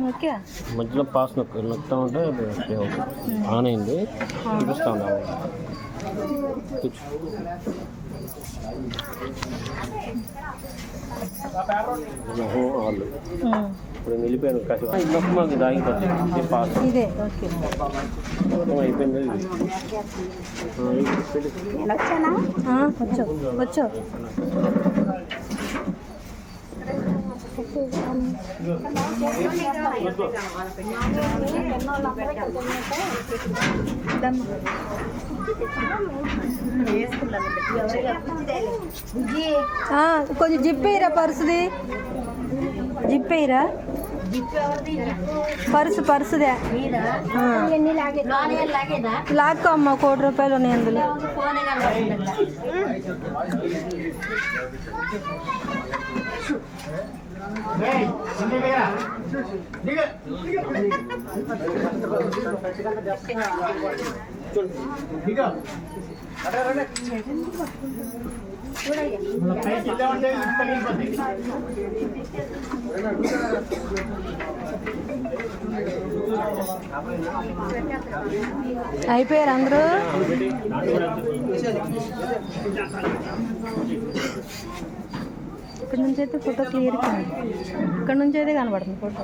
Okay మధ్యలో pass నొక్కుతా ఉంటే on అయింది చూపిస్తా ఉన్నాము. వాళ్ళు ఇప్పుడు వెళ్ళిపోయాను కాసేపు ఇంకొక మాకు దాగిపోతుంది పాస్ ఇదే ఓకే అయిపోయింది. వచ్చో కొంచెం జిప్పేయరా పర్సుది, జిప్పేయరా పర్సుదే లాక్కో అమ్మ, ₹1,00,00,000 ఉన్నాయి అందులో. అయిపోయారు అందరూ. ఇక్కడ నుంచి అయితే ఫోటో క్లియర్ కాదు, ఇక్కడ నుంచి అయితే కనబడుతుంది ఫోటో.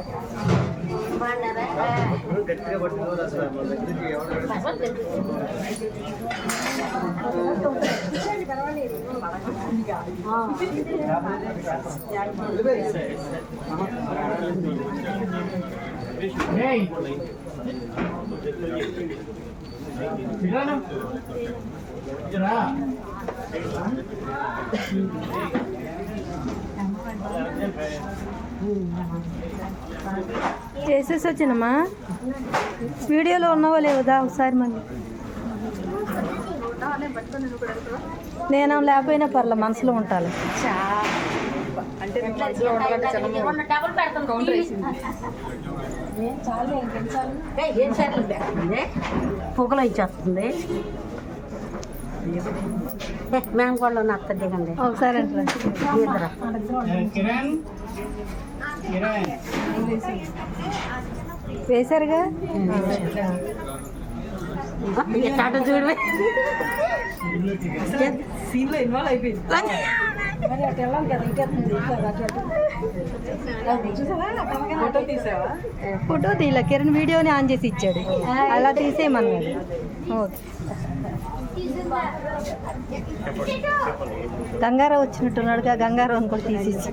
చేసేసి వచ్చినమ్మా. వీడియోలో ఉన్నావో లేవుదా ఒకసారి మళ్ళీ. నేను లేకపోయినా పర్లే, మనసులో ఉంటాను. పొగలు ఇచ్చేస్తుంది మేము కూడా నచ్చ దిగండి ఒకసారి వేశారుగా చూడవే సీన్లో ఇన్వాల్వ్ అయిపోయింది. ఫోటో తీలా, కిరణ్ వీడియోని ఆన్ చేసి ఇచ్చాడు, అలా తీసేయమన్నాడు. ఓకే గంగారావు వచ్చినట్టున్నాడుగా, గంగారావుని కూడా తీసేసి.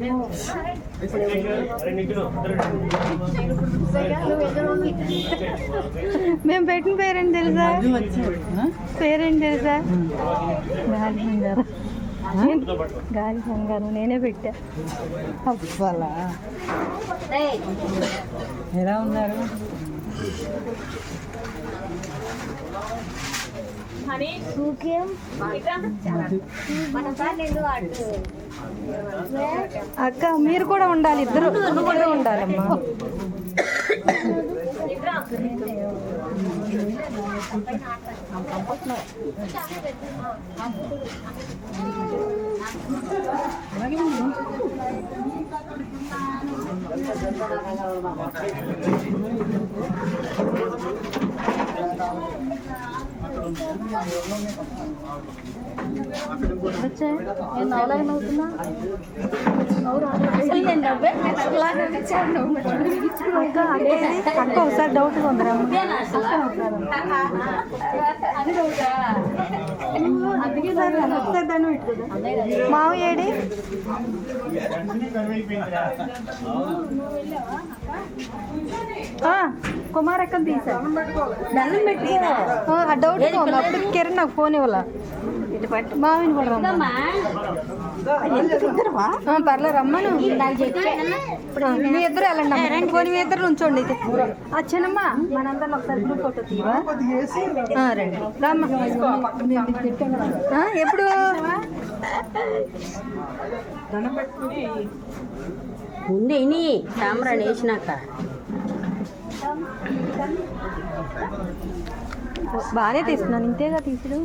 మేము పెట్టిన పేరేంటి తెలుసా? పేరేంటి తెలుసా? గాలి బంగారం. గాలి బంగారం నేనే పెట్టా. అవ్వాలా ఎలా ఉన్నారు? అక్క మీరు కూడా ఉండాలి, ఇద్దరు కూడా ఉండాలమ్మా. అక్క ఒకసారి డౌట్గా ఉందిరా, ఒకసారి దాన్ని పెట్టుకుందా. మావి ఏడి కుమారక్కని తీసా డౌట్. అప్పుడు కిరణ్ నాకు ఫోన్ ఇవ్వాల, మావిని కూడా పర్లే రమ్మను. మీ ఇద్దరు వెళ్ళండి, పోనీ మీ ఇద్దరు ఉంచండి. వచ్చానమ్మా మనందరం ఒకసారి గ్రూప్ ఫోటో తీవా రండి రమ్మ. ఎప్పుడు ముందే కెమెరా వేసినాక బాగానే తీస్తున్నాను, ఇంతేగా తీసుడు.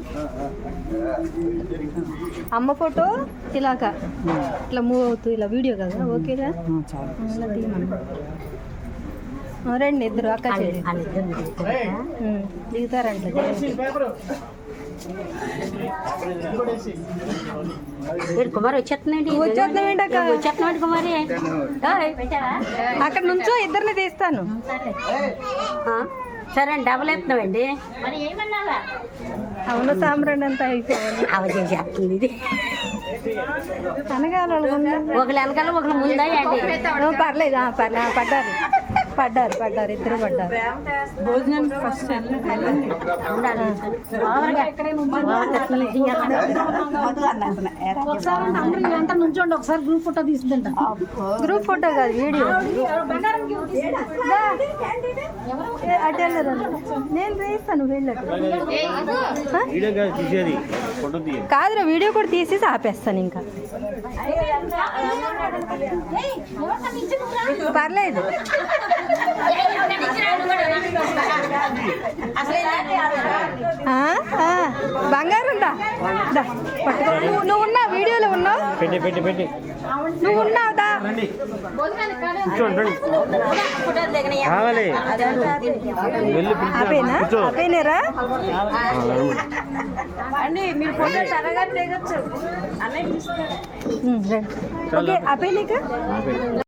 అమ్మ ఫోటో ఇలాగా ఇట్లా మూవ్ అవుతూ ఇలా వీడియో కదా, ఓకేగా ఇలా తీయమన్నా. రండి ఇద్దరు అక్క చెల్లి దిగుతారంట కుమారి వచ్చేస్తున్నాండి వచ్చేస్తున్నాండి అక్క వచ్చేస్తున్నాడు కుమారి అక్కడ నుంచో ఇద్దరిని తీస్తాను సరే అండి డబుల్ వేస్తున్నామండి అవును సాంబ్రాణి అంతా అయిపోవాలి అవ చేసేస్తుంది ఇది అనగాలి ఒకళ్ళు వెనకాల ఒకళ్ళు ముందా అండి పర్లేదు పడ్డారు ఇద్దరు పడ్డారు భోజనానికి ఫస్ట్ నుంచోండి ఒకసారి గ్రూప్ ఫోటో తీసుకుంటా గ్రూప్ ఫోటో కాదు వీడియో అటు వెళ్ళరు నేను వేస్తాను వెళ్ళట్టు కాదురా వీడియో కూడా తీసేసి ఆపేస్తాను ఇంకా పర్లేదు బంగారం దా పట్టుకో నువ్వు ఉన్నా వీడియోలో ఉన్నావు నువ్వు ఉన్నావుదా ఆపేనేరా అండి మీరు ఫోటో త్వరగా దిగచ్చు ఓకే ఆపేనిక